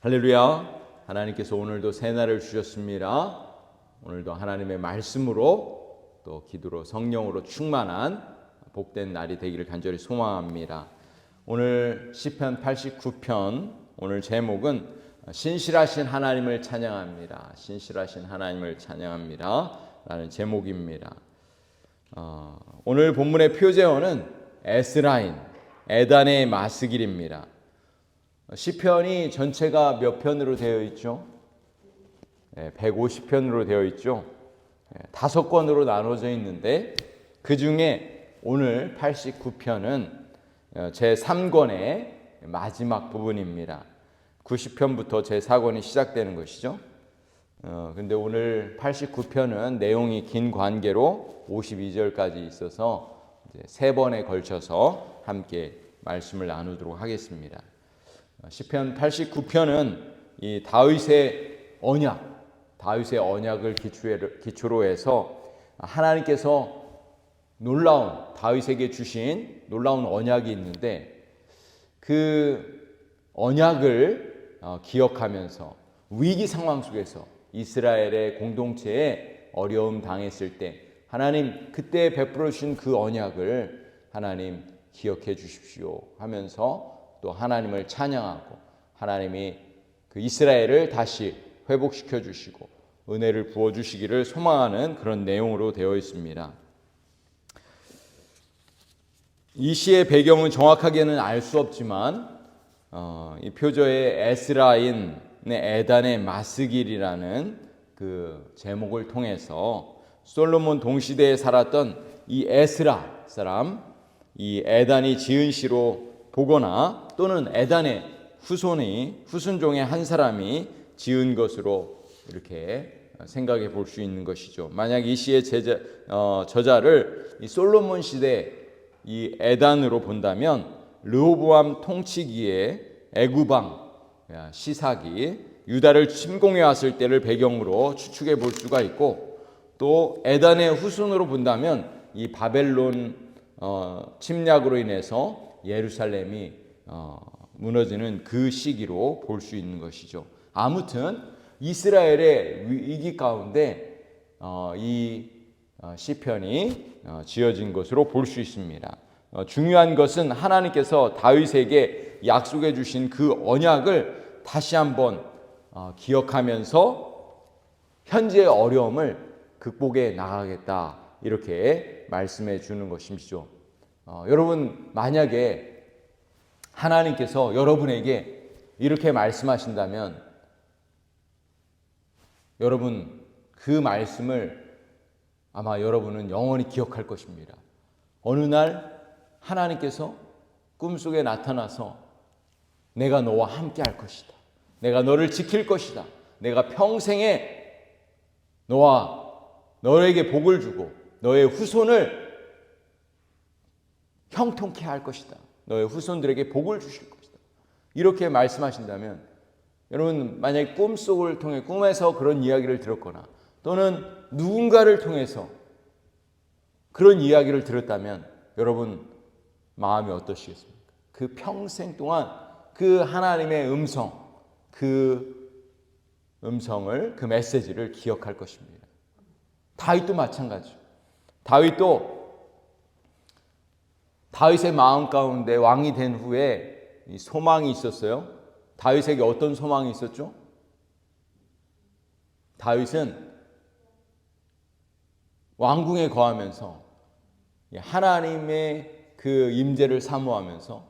할렐루야. 하나님께서 오늘도 새 날을 주셨습니다. 오늘도 하나님의 말씀으로 또 기도로 성령으로 충만한 복된 날이 되기를 간절히 소망합니다. 오늘 시편 89편 오늘 제목은 신실하신 하나님을 찬양합니다. 신실하신 하나님을 찬양합니다 라는 제목입니다. 오늘 본문의 표제어는 에스라인, 에단의 마스길입니다. 시편이 전체가 몇 편으로 되어 있죠? 150편으로 되어 있죠. 5권으로 나눠져 있는데 그 중에 오늘 89편은 제3권의 마지막 부분입니다. 90편부터 제4권이 시작되는 것이죠. 근데 오늘 89편은 내용이 긴 관계로 52절까지 있어서 이제 3번에 걸쳐서 함께 말씀을 나누도록 하겠습니다. 시편 89편은 이 다윗의 언약을 기초로 해서 하나님께서 다윗에게 주신 놀라운 언약이 있는데 그 언약을 기억하면서 위기 상황 속에서 이스라엘의 공동체에 어려움 당했을 때 하나님 그때 베풀어 주신 그 언약을 하나님 기억해 주십시오 하면서 또 하나님을 찬양하고 하나님이 그 이스라엘을 다시 회복시켜 주시고 은혜를 부어 주시기를 소망하는 그런 내용으로 되어 있습니다. 이 시의 배경은 정확하게는 알 수 없지만 이 표저의 에스라인의 에단의 마스길이라는 그 제목을 통해서 솔로몬 동시대에 살았던 이 에스라 사람, 이 에단이 지은 시로 보거나 또는 에단의 후손 중에 한 사람이 지은 것으로 이렇게 생각해 볼 수 있는 것이죠. 만약 이 시의 저자를 이 솔로몬 시대 이 에단으로 본다면 르호보암 통치기에 애굽왕 시삭이 유다를 침공해 왔을 때를 배경으로 추측해 볼 수가 있고, 또 에단의 후손으로 본다면 이 바벨론 침략으로 인해서 예루살렘이 무너지는 그 시기로 볼 수 있는 것이죠. 아무튼 이스라엘의 위기 가운데 이 시편이 지어진 것으로 볼 수 있습니다. 중요한 것은 하나님께서 다윗에게 약속해 주신 그 언약을 다시 한번 기억하면서 현재의 어려움을 극복해 나가겠다 이렇게 말씀해 주는 것이죠. 여러분, 만약에 하나님께서 여러분에게 이렇게 말씀하신다면 여러분 그 말씀을 아마 여러분은 영원히 기억할 것입니다. 어느 날 하나님께서 꿈속에 나타나서 내가 너와 함께 할 것이다. 내가 너를 지킬 것이다. 내가 평생에 너에게 복을 주고 너의 후손을 형통케 할 것이다. 너의 후손들에게 복을 주실 것이다. 이렇게 말씀하신다면 여러분, 만약에 꿈속을 통해 꿈에서 그런 이야기를 들었거나 또는 누군가를 통해서 그런 이야기를 들었다면 여러분 마음이 어떠시겠습니까? 그 평생 동안 그 하나님의 그 메시지를 기억할 것입니다. 다윗도 마찬가지죠. 다윗의 마음 가운데 왕이 된 후에 소망이 있었어요. 다윗에게 어떤 소망이 있었죠? 다윗은 왕궁에 거하면서 하나님의 그 임재를 사모하면서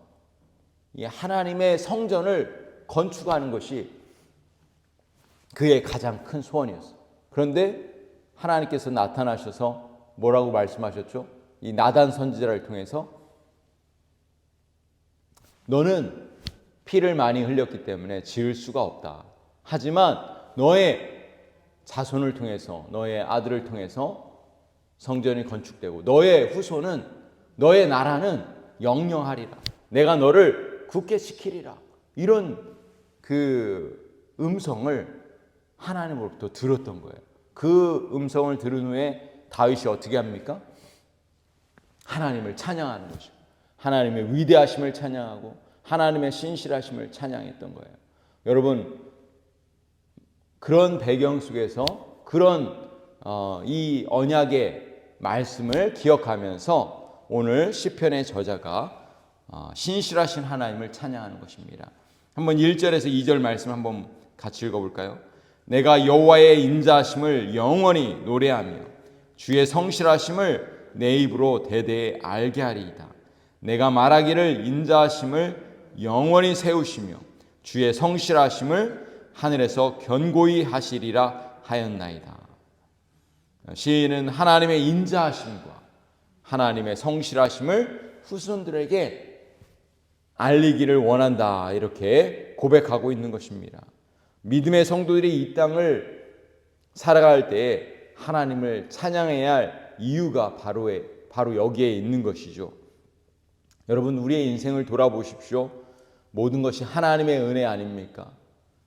하나님의 성전을 건축하는 것이 그의 가장 큰 소원이었어요. 그런데 하나님께서 나타나셔서 뭐라고 말씀하셨죠? 이 나단 선지자를 통해서 너는 피를 많이 흘렸기 때문에 지을 수가 없다. 하지만 너의 자손을 통해서, 너의 아들을 통해서 성전이 건축되고 너의 후손은, 너의 나라는 영영하리라. 내가 너를 굳게 지키리라. 이런 그 음성을 하나님으로부터 들었던 거예요. 그 음성을 들은 후에 다윗이 어떻게 합니까? 하나님을 찬양하는 것이죠. 하나님의 위대하심을 찬양하고 하나님의 신실하심을 찬양했던 거예요. 여러분, 그런 배경 속에서 그런 이 언약의 말씀을 기억하면서 오늘 시편의 저자가 신실하신 하나님을 찬양하는 것입니다. 한번 1절에서 2절 말씀 한번 같이 읽어볼까요? 내가 여호와의 인자하심을 영원히 노래하며 주의 성실하심을 내 입으로 대대에 알게 하리이다. 내가 말하기를 인자하심을 영원히 세우시며 주의 성실하심을 하늘에서 견고히 하시리라 하였나이다. 시인은 하나님의 인자하심과 하나님의 성실하심을 후손들에게 알리기를 원한다, 이렇게 고백하고 있는 것입니다. 믿음의 성도들이 이 땅을 살아갈 때에 하나님을 찬양해야 할 이유가 바로 여기에 있는 것이죠. 여러분, 우리의 인생을 돌아보십시오. 모든 것이 하나님의 은혜 아닙니까?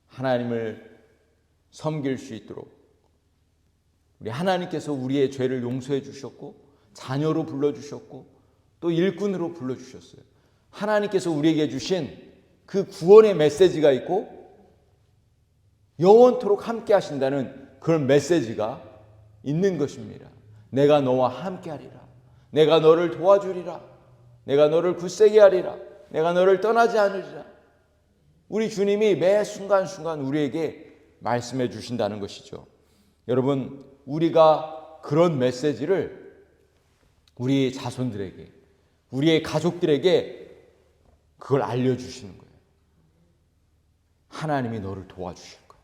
하나님을 섬길 수 있도록 우리 하나님께서 우리의 죄를 용서해 주셨고 자녀로 불러주셨고 또 일꾼으로 불러주셨어요. 하나님께서 우리에게 주신 그 구원의 메시지가 있고 영원토록 함께 하신다는 그런 메시지가 있는 것입니다. 내가 너와 함께 하리라. 내가 너를 도와주리라. 내가 너를 굳세게 하리라. 내가 너를 떠나지 않으리라. 우리 주님이 매 순간순간 우리에게 말씀해 주신다는 것이죠. 여러분, 우리가 그런 메시지를 우리 자손들에게, 우리의 가족들에게 그걸 알려주시는 거예요. 하나님이 너를 도와주실 거야.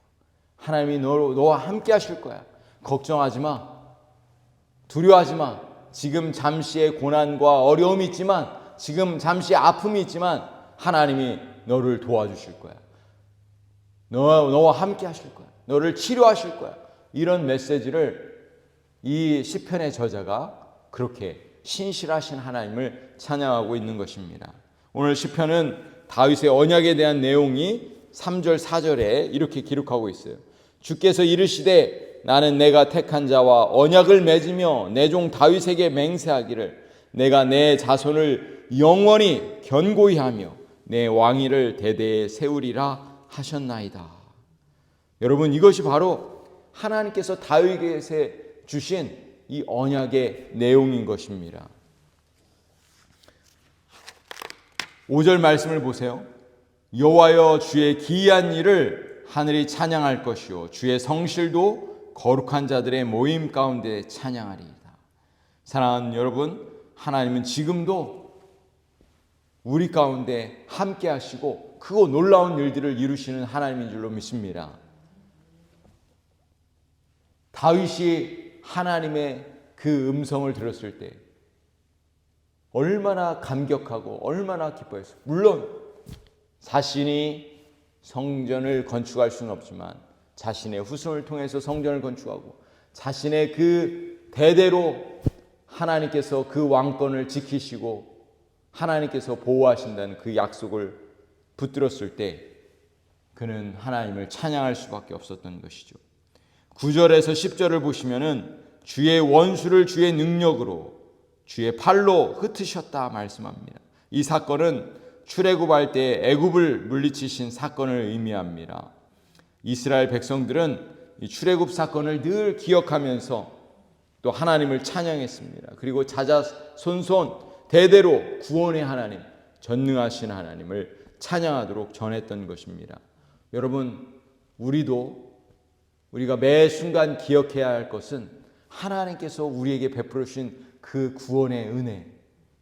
하나님이 너와 함께 하실 거야. 걱정하지 마. 두려워하지 마. 지금 잠시의 고난과 어려움이 있지만, 지금 잠시 아픔이 있지만 하나님이 너를 도와주실 거야. 너와 함께 하실 거야. 너를 치료하실 거야. 이런 메시지를 이 시편의 저자가 그렇게 신실하신 하나님을 찬양하고 있는 것입니다. 오늘 시편은 다윗의 언약에 대한 내용이 3절 4절에 이렇게 기록하고 있어요. 주께서 이르시되 나는 내가 택한 자와 언약을 맺으며 내 종 다윗에게 맹세하기를 내가 내 자손을 영원히 견고히 하며 내 왕위를 대대에 세우리라 하셨나이다. 여러분, 이것이 바로 하나님께서 다윗에게 주신 이 언약의 내용인 것입니다. 5절 말씀을 보세요. 여호와여 주의 기이한 일을 하늘이 찬양할 것이요 주의 성실도 거룩한 자들의 모임 가운데 찬양하리이다. 사랑하는 여러분, 하나님은 지금도 우리 가운데 함께 하시고 크고 놀라운 일들을 이루시는 하나님인 줄로 믿습니다. 다윗이 하나님의 그 음성을 들었을 때 얼마나 감격하고 얼마나 기뻐했어요. 물론 자신이 성전을 건축할 수는 없지만 자신의 후손을 통해서 성전을 건축하고 자신의 그 대대로 하나님께서 그 왕권을 지키시고 하나님께서 보호하신다는 그 약속을 붙들었을 때 그는 하나님을 찬양할 수밖에 없었던 것이죠. 9절에서 10절을 보시면은 주의 원수를 주의 능력으로 주의 팔로 흩으셨다 말씀합니다. 이 사건은 출애굽할 때 애굽을 물리치신 사건을 의미합니다. 이스라엘 백성들은 이 출애굽 사건을 늘 기억하면서 또 하나님을 찬양했습니다. 그리고 자자손손 대대로 구원의 하나님, 전능하신 하나님을 찬양하도록 전했던 것입니다. 여러분, 우리가 매 순간 기억해야 할 것은 하나님께서 우리에게 베풀어 주신 그 구원의 은혜,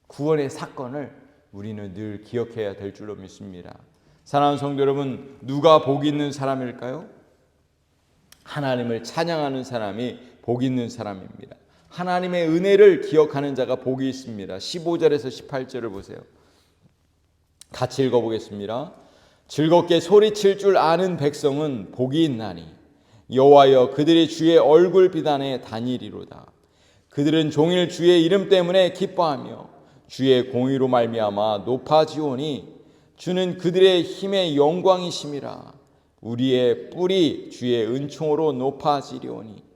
구원의 사건을 우리는 늘 기억해야 될 줄로 믿습니다. 사랑하는 성도 여러분, 누가 복 있는 사람일까요? 하나님을 찬양하는 사람이 복 있는 사람입니다. 하나님의 은혜를 기억하는 자가 복이 있습니다. 15절에서 18절을 보세요. 같이 읽어보겠습니다. 즐겁게 소리칠 줄 아는 백성은 복이 있나니 여호와여 그들이 주의 얼굴 비단에 다니리로다. 그들은 종일 주의 이름 때문에 기뻐하며 주의 공의로 말미암아 높아지오니 주는 그들의 힘의 영광이심이라. 우리의 뿔이 주의 은총으로 높아지리오니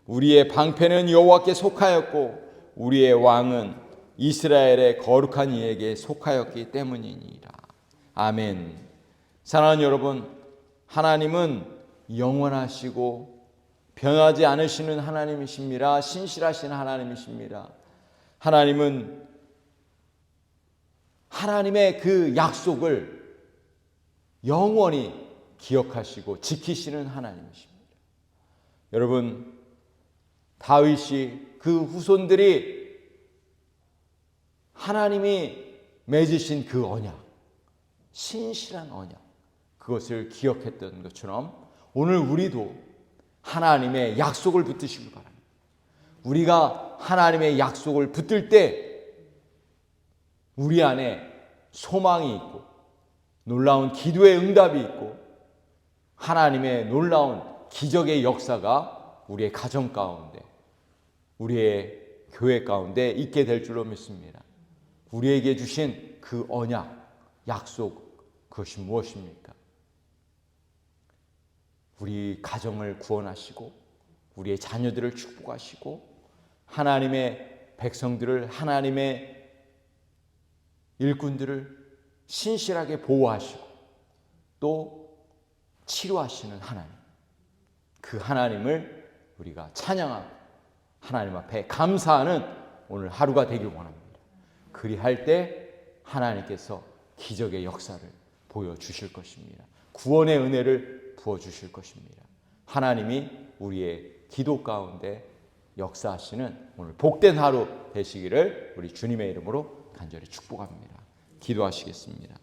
우리의 방패는 여호와께 속하였고 우리의 왕은 이스라엘의 거룩한 이에게 속하였기 때문이니라. 아멘. 사랑하는 여러분, 하나님은 영원하시고 변하지 않으시는 하나님이십니다. 신실하신 하나님이십니다. 하나님은 하나님의 그 약속을 영원히 기억하시고 지키시는 하나님이십니다. 여러분, 다윗이 그 후손들이 하나님이 맺으신 그 언약, 신실한 언약, 그것을 기억했던 것처럼 오늘 우리도 하나님의 약속을 붙드시길 바랍니다. 우리가 하나님의 약속을 붙들 때 우리 안에 소망이 있고 놀라운 기도의 응답이 있고 하나님의 놀라운 기적의 역사가 우리의 가정 가운데, 우리의 교회 가운데 있게 될 줄로 믿습니다. 우리에게 주신 그 언약, 약속, 그것이 무엇입니까? 우리 가정을 구원하시고 우리의 자녀들을 축복하시고 하나님의 백성들을, 하나님의 일꾼들을 신실하게 보호하시고 또 치료하시는 하나님, 그 하나님을 우리가 찬양하고 하나님 앞에 감사하는 오늘 하루가 되길 원합니다. 그리할 때 하나님께서 기적의 역사를 보여주실 것입니다. 구원의 은혜를 부어주실 것입니다. 하나님이 우리의 기도 가운데 역사하시는 오늘 복된 하루 되시기를 우리 주님의 이름으로 간절히 축복합니다. 기도하시겠습니다.